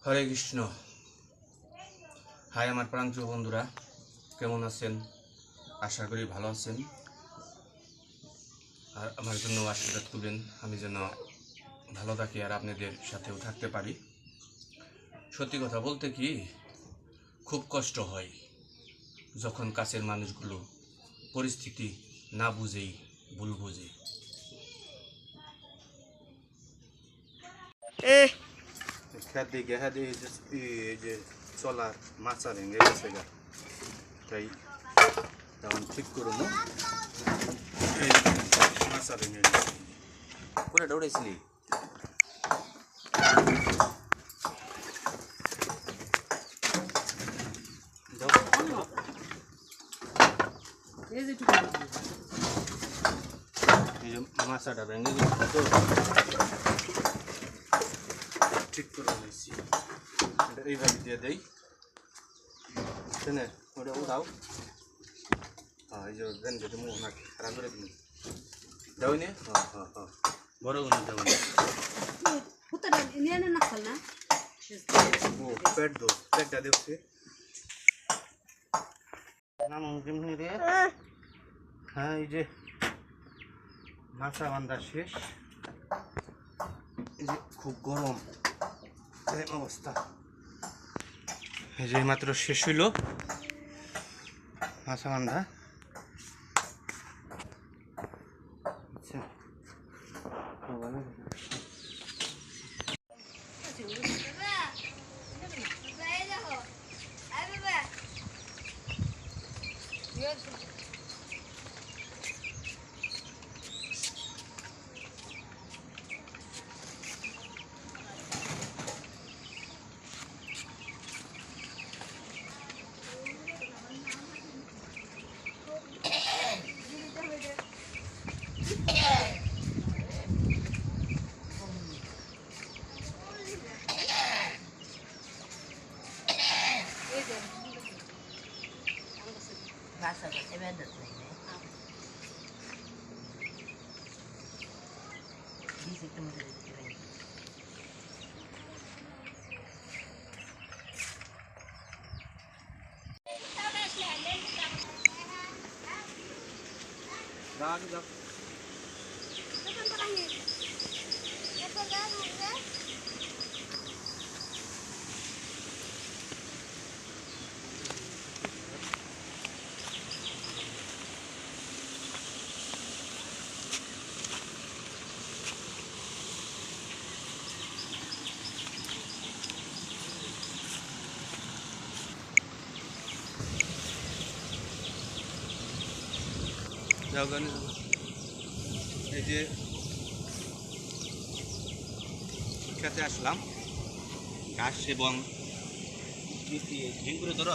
হরে Krishna. High আমার প্রাণপ্রিয় বন্ধুরা, কেমন আছেন? আশা করি ভালো আছেন। আর আমার জন্য আশীর্বাদ করবেন, আমি যেন ভালো থাকি আর আপনাদের সাথেও থাকতে পারি। সত্যি কথা বলতে কি, খুব কষ্ট হয় যখন কাছের মানুষগুলো পরিস্থিতি না বুঝেই ভুল বুঝে। যে চলার মাছা ভেঙে গেছে গা, তাই তখন ঠিক করুন। এই মাছা ভেঙে গেছে, কোনে দৌড়াইছিলি? এই যে মাছাটা ভেঙে গেছে তো ঠিক করে নিয়েছি। এটা এইভাবে দিয়ে দেই, শুনে ওটা উঠাও। হ্যাঁ, এই যে দেন যদি মুখ না খারাপ করে দিন দাও নে। হ্যাঁ হ্যাঁ হ্যাঁ, বড় গুণ দাও নে। ও পেট দো, পেটটা দেখছি নাম কেমনি রে। হ্যাঁ, এই যে মাছা বান্ধা শেষ। এই যে খুব গরম অবস্থা, এই যে মাত্র শেষ হইল মাছা বান্ধা। আচ্ছা, এই যে খেতে আসলাম, ঘাস এবং ঝিঙ্গুরে ধরো।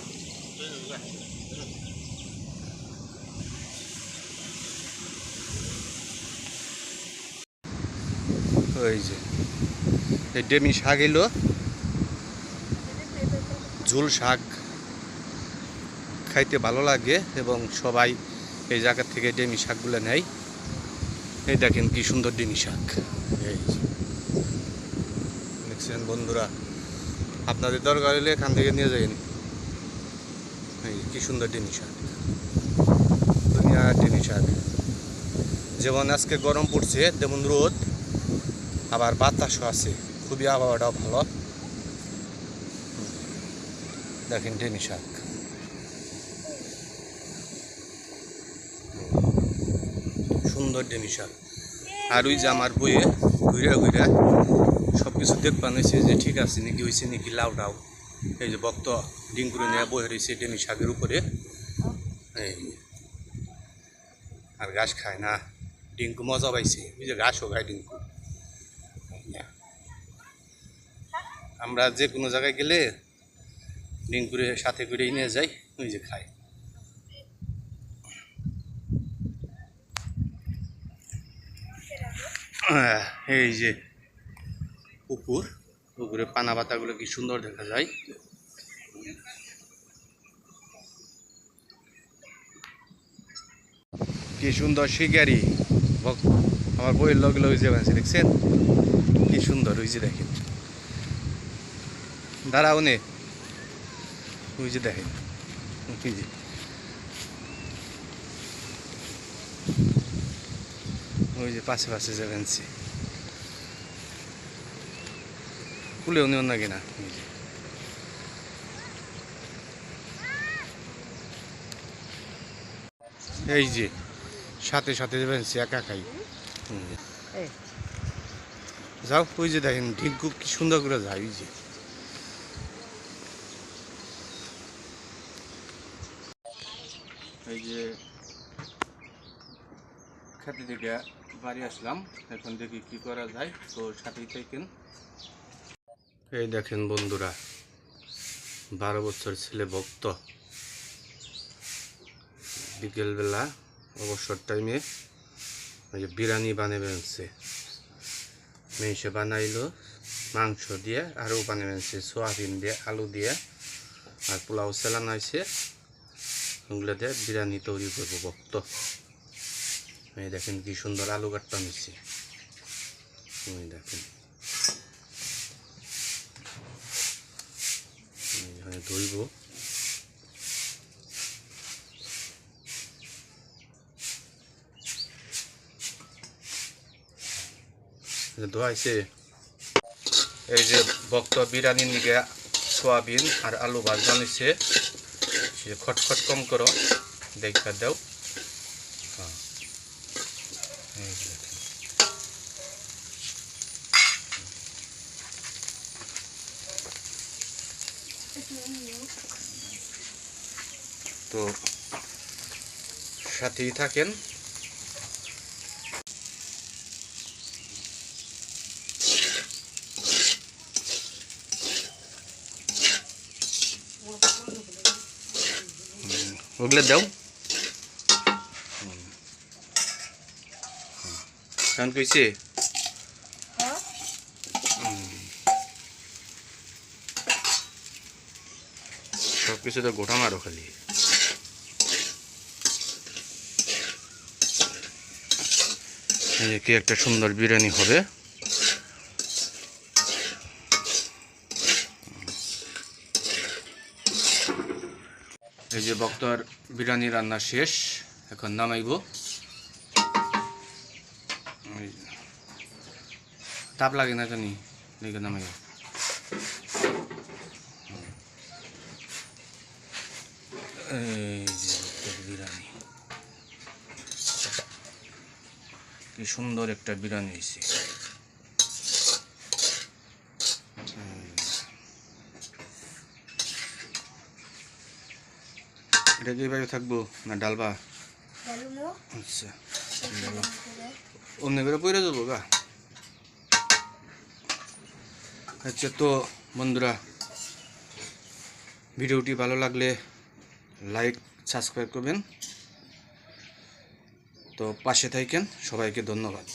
ওই যে এই ডেমি শাক এলো, ঝোল শাক খাইতে ভালো লাগে এবং সবাই এই জায়গা থেকে ডেমি শাকগুলো নেয়। এই দেখেন কি সুন্দর ডেমি শাক, এই দেখছেন বন্ধুরা, আপনাদের দরকার হলে এখান থেকে নিয়ে যাবেন। এই কি সুন্দর ডেমি শাক, দুনিয়ার ডেমি শাক। যেমন আজকে গরম পড়ছে তেমন রোদ, আবার বাতাসও আছে, খুবই আবহাওয়াটাও ভালো। দেখেন ডেমি শাক, সুন্দর ডেমি শাক। আর ওই যে আমার বইয়ে ঘুরে ঘুরে সব কিছু দেখবান হয়েছে যে ঠিক আছে নাকি, হয়েছে নাকি লাউটাও। এই যে ভক্ত ডিম করে নিয়ে বয়ে রয়েছে ডেমি শাকের উপরে। এই আর ঘাস খায় না, ডিঙ্কু মজা পাইছে, ওই যে ঘাসও খায় ডিঙ্কু। আমরা যে কোনো জায়গায় গেলে ডিঙ্কুরে সাথে করে নিয়ে যাই, ওই যে খায়। এই যে পুকুর, পুকুরে পানা পাতাগুলো কি সুন্দর দেখা যায়। কি সুন্দর শিকারি, আমার বইয়ের লগে লগে যে বানছে দেখছেন কি সুন্দর, ওই যে দেখেন দাঁড়াও নে, ওই যে দেখেন, ওই যে ওই যে পাশে পাশে যাবেন সে কুলেও নিও না কিনা। ওই যে এই যে সাথে সাথে যাবেন সে একা খাই। যাও, ওই যে দেখেন ঢিঙ্কু কি সুন্দর করে যায়। ওই যে এই যে খেতে থেকে বাড়ি আসলাম, এখন দেখি কি করা যায়, তো সাথেই থাকেন। এই দেখেন বন্ধুরা, 12 বছর ছেলে ভক্ত বিকেলবেলা অবসর টাইমে ওই যে বিরিয়ানি বানাবেনছে, মেয়ে বানাইলো মাংস দিয়ে, আরও বানাবেনছে সোয়াবিন দিয়ে, আলু দিয়ে, আর পোলাও চালানো হয়েছে, ওগুলো দিয়ে বিরিয়ানি তৈরি করবো ভক্ত। এই দেখেন কি সুন্দর আলু কাটটা নিচ্ছে, ওই দেখেন এইখানে ধুইব। ধোয়াইছে। এই যে ভক্ত বিরিয়ানির নিকে সোয়াবিন আর আলু ভাজা নিচ্ছে, খটখট কম করো দেখা দাও। হ্যাঁ, এই দেখেন তো সাথেই থাকেন। ওগুলো দাও কারণ কইছে সব কিছু তো গোটা মারো খালি। কি একটা সুন্দর বিরিয়ানি হবে। এই যে ভক্তর বিরিয়ানি রান্না শেষ, এখন নামাইব। তাপ লাগে না জানি, দেখে নামাইব। এই যে বিরিয়ানি, কি সুন্দর একটা বিরিয়ানি হয়েছে। এটা কি এইভাবে থাকবো না ডালবা? আচ্ছা, অন্য করে পড়ে যাবো গা। আচ্ছা, তো বন্ধুরা, ভিডিওটি ভালো লাগলে লাইক সাবস্ক্রাইব করবেন, তো পাশে থাকেন। সবাইকে ধন্যবাদ।